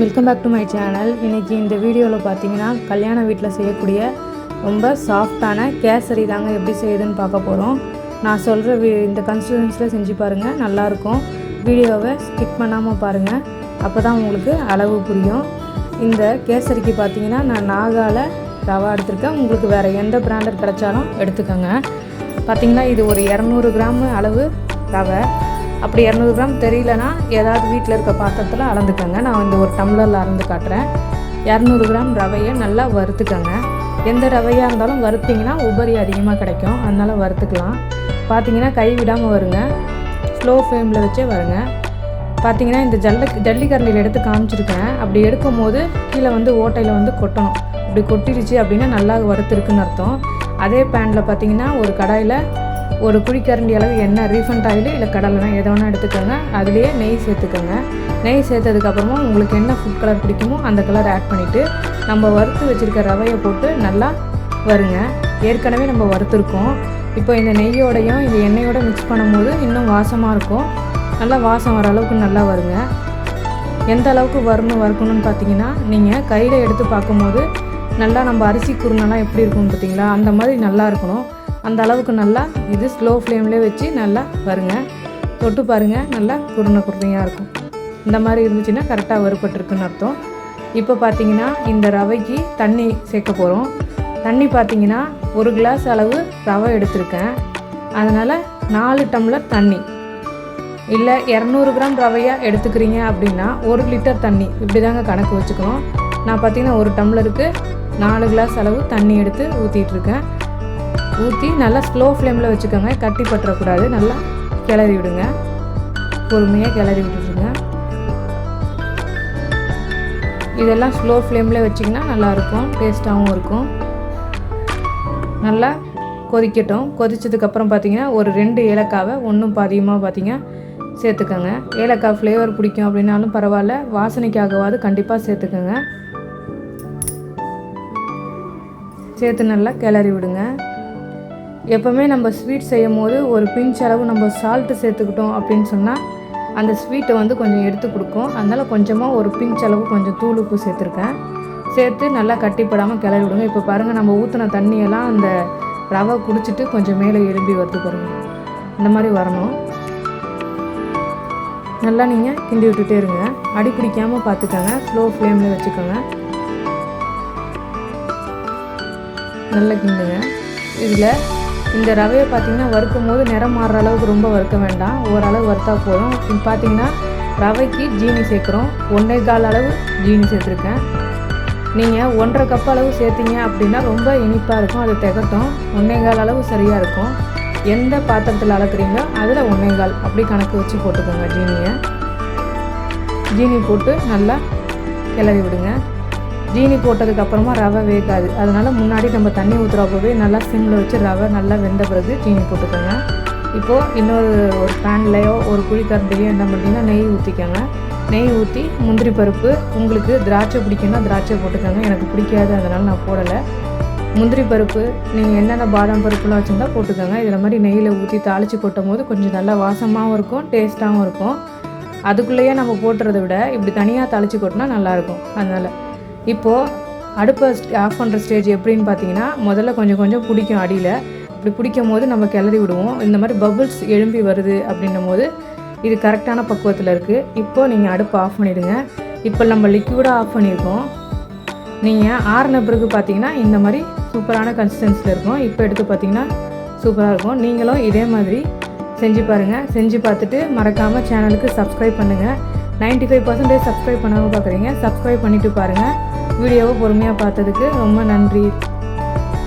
Welcome back to my channel. இன்றைக்கி இந்த வீடியோவில் பார்த்தீங்கன்னா கல்யாண வீட்டில் செய்யக்கூடிய ரொம்ப சாஃப்டான கேசரி தாங்க எப்படி செய்யுதுன்னு பார்க்க போகிறோம். நான் சொல்கிற இந்த கன்சிஸ்டன்சியில் செஞ்சு பாருங்கள், நல்லாயிருக்கும். வீடியோவை ஸ்கிப் பண்ணாமல் பாருங்கள், அப்போ தான் உங்களுக்கு அளவு புரியும். இந்த கேசரிக்கு பார்த்தீங்கன்னா நான் நாகால ரவா எடுத்துருக்கேன். உங்களுக்கு வேறு எந்த பிராண்டட் கிடைச்சாலும் எடுத்துக்கோங்க. பார்த்திங்கன்னா இது ஒரு 200 கிராம் அளவு ரவை. அப்படி 200 கிராம் தெரியலனா ஏதாவது வீட்டில் இருக்க பாத்திரத்தில் அளந்துக்கோங்க. நான் இந்த ஒரு டம்ளரில் அளந்து காட்டுறேன். 200 கிராம் ரவையை நல்லா வறுத்துக்கோங்க. எந்த ரவையாக இருந்தாலும் வறுத்திங்கன்னா உபரி அதிகமாக கிடைக்கும், அதனால் வறுத்துக்கலாம். பார்த்திங்கன்னா கை விடாமல் வருங்க, ஸ்லோ ஃப்ளேமில் வச்சே வருங்க. பார்த்திங்கன்னா இந்த ஜல்லிக்கரண்டியில் எடுத்து காமிச்சிருக்கேன். அப்படி எடுக்கும் போது கீழே ஓட்டையில் கொட்டணும். இப்படி கொட்டிடுச்சு அப்படின்னா நல்லா வறுத்துருக்குன்னு அர்த்தம். அதே பேனில் பார்த்திங்கன்னா ஒரு கடாயில் ஒரு குழிக்கரண்டி அளவு எண்ணெய், ரீஃபண்ட் ஆயில் இல்லை கடலை எதை வேணால் எடுத்துக்கோங்க. அதுலேயே நெய் சேர்த்துக்கோங்க. நெய் சேர்த்ததுக்கப்புறமா உங்களுக்கு என்ன ஃபுட் கலர் பிடிக்குமோ அந்த கலர் ஆட் பண்ணிவிட்டு நம்ம வறுத்து வச்சுருக்க ரவையை போட்டு நல்லா வருங்க. ஏற்கனவே நம்ம வறுத்துருக்கோம். இப்போ இந்த நெய்யோடையும் இந்த எண்ணெயோடு மிக்ஸ் பண்ணும்போது இன்னும் வாசமாக இருக்கும். நல்லா வாசம் வர அளவுக்கு நல்லா வருங்க. எந்த அளவுக்கு வறுக்கணும்னு பார்த்தீங்கன்னா, நீங்கள் கையில் எடுத்து பார்க்கும்போது நல்லா நம்ம அரிசி குருணெல்லாம் எப்படி இருக்கும்னு பார்த்தீங்களா, அந்த மாதிரி நல்லா இருக்கணும். அந்த அளவுக்கு நல்லா இது ஸ்லோ ஃப்ளேம்லேயே வச்சு நல்லா வருங்க. தொட்டு பாருங்கள், நல்லா குருணையாக இருக்கும். இந்த மாதிரி இருந்துச்சுன்னா கரெக்டாக வறுபட்டுருக்குன்னு அர்த்தம். இப்போ பார்த்தீங்கன்னா இந்த ரவைக்கு தண்ணி சேர்க்க போகிறோம். தண்ணி பார்த்தீங்கன்னா 1 கிளாஸ் அளவு ரவை எடுத்திருக்கேன், அதனால் 4 டம்ளர் தண்ணி. இல்லை 200 கிராம் ரவையாக எடுத்துக்கிறீங்க அப்படின்னா 1 லிட்டர் தண்ணி, இப்படி தாங்க கணக்கு வச்சுக்கணும். நான் பார்த்தீங்கன்னா 1 டம்ளருக்கு 4 கிளாஸ் அளவு தண்ணி எடுத்து ஊற்றிட்டுருக்கேன். ஊற்றி நல்லா ஸ்லோ ஃப்ளேமில் வச்சுக்கோங்க, கட்டி பற்றக்கூடாது. நல்லா கிளறி விடுங்க, பொறுமையாக கிளறி விட்டுருங்க. இதெல்லாம் ஸ்லோ ஃப்ளேமில் வச்சிங்கன்னா நல்லாயிருக்கும், டேஸ்ட்டாகவும் இருக்கும். நல்லா கொதிக்கட்டும். கொதிச்சதுக்கப்புறம் பார்த்திங்கன்னா ஒரு 2 ஏலக்காவை ஒன்றும் பாதியமாக பார்த்திங்க சேர்த்துக்கோங்க. ஏலக்காய் ஃப்ளேவர் பிடிக்கும் அப்படின்னாலும் பரவாயில்ல, வாசனைக்காகவாது கண்டிப்பாக சேர்த்துக்கோங்க. சேர்த்து நல்லா கிளறி விடுங்க. எப்போவுமே நம்ம ஸ்வீட் செய்யும் போது ஒரு பிஞ்ச் அளவு நம்ம சால்ட்டு சேர்த்துக்கிட்டோம் அப்படின்னு சொன்னால் அந்த ஸ்வீட்டை கொஞ்சம் எடுத்து கொடுக்கும். அதனால் கொஞ்சமாக ஒரு பிஞ்ச் அளவு கொஞ்சம் தூள் உப்பு சேர்த்துருக்கேன். சேர்த்து நல்லா கட்டிப்படாமல் கிளறி விடுங்க. இப்போ பாருங்கள், நம்ம ஊற்றின தண்ணியெல்லாம் அந்த ரவை குடிச்சிட்டு கொஞ்சம் மேலே எழும்பி வருது பாருங்கள். இந்த மாதிரி வரணும். நல்லா நீங்கள் கிண்டி விட்டுட்டே இருங்க, அடி பிடிக்காமல் பார்த்துக்கோங்க. ஸ்லோ ஃப்ளேமில் வச்சுக்கோங்க, நல்லா கிண்டுங்க. இதில் இந்த ரவையை பார்த்திங்கன்னா வறுக்கும் போது நிறம் மாறுற அளவுக்கு ரொம்ப வறுக்க வேண்டாம், ஓரளவு வறுத்தா போதும். இப்போ பார்த்திங்கன்னா ரவைக்கு ஜீனி சேர்க்குறோம். 1.25 அளவு ஜீனி சேர்த்துருக்கேன். நீங்கள் 1.5 கப் அளவு சேர்த்திங்க அப்படின்னா ரொம்ப இனிப்பாக இருக்கும், அது திகட்டும். 1.25 அளவு சரியாக இருக்கும். எந்த பாத்திரத்தில் அளக்குறீங்களோ அதில் 1.25 அப்படி கணக்கு வச்சு போட்டுக்கோங்க ஜீனியை. ஜீனி போட்டு நல்லா கிளறி விடுங்க. ஜீனி போட்டதுக்கப்புறமா ரவை வேகாது, அதனால் முன்னாடி நம்ம தண்ணி ஊற்றுறப்பவே நல்லா சிம்மில் வச்சு ரவை நல்லா வெந்த பிறகு ஜீனி போட்டுக்கோங்க. இப்போது இன்னொரு பேன்லையோ ஒரு குழிக்கரண்டிலையோ என்ன பண்ணிங்கன்னா நெய் ஊற்றிக்கோங்க. நெய் ஊற்றி முந்திரி பருப்பு, உங்களுக்கு திராட்சை பிடிக்குன்னா திராட்சை போட்டுக்கோங்க. எனக்கு பிடிக்காது, அதனால் நான் போடலை. முந்திரி பருப்பு நீங்கள் என்னென்ன பாதாம் பருப்புலாம் வச்சுருந்தா போட்டுக்கோங்க. இதில் மாதிரி நெய்யில் ஊற்றி தாளித்து கொட்டும் போது கொஞ்சம் நல்லா வாசமாகவும் இருக்கும், டேஸ்ட்டாகவும் இருக்கும். அதுக்குள்ளேயே நம்ம போட்டுறதை விட இப்படி தனியாக தாளித்து கொட்டினா நல்லாயிருக்கும். அதனால் இப்போது அடுப்பை ஆஃப் பண்ணுற ஸ்டேஜ் எப்படின்னு பார்த்தீங்கன்னா, முதல்ல கொஞ்சம் கொஞ்சம் பிடிக்கும் அடியில். இப்படி பிடிக்கும் போது நம்ம கிளறி விடுவோம். இந்த மாதிரி பபுள்ஸ் எழும்பி வருது அப்படின்னும் போது இது கரெக்டான பக்குவத்தில் இருக்குது. இப்போது நீங்கள் அடுப்பை ஆஃப் பண்ணிவிடுங்க. இப்போ நம்ம லிக்விடாக ஆஃப் பண்ணியிருக்கோம். நீங்கள் ஆறின பிறகு பார்த்தீங்கன்னா இந்த மாதிரி சூப்பரான கன்சிஸ்டன்சியில் இருக்கும். இப்போ எடுத்து பார்த்தீங்கன்னா சூப்பராக இருக்கும். நீங்களும் இதே மாதிரி செஞ்சு பாருங்கள். செஞ்சு பார்த்துட்டு மறக்காமல் சேனலுக்கு சப்ஸ்கிரைப் பண்ணுங்கள். 95% சப்ஸ்கிரைப் பண்ணாமல் பார்க்குறீங்க, சப்ஸ்கிரைப் பண்ணிவிட்டு பாருங்கள். வீடியோவை பொறுமையாக பார்த்ததுக்கு ரொம்ப நன்றி.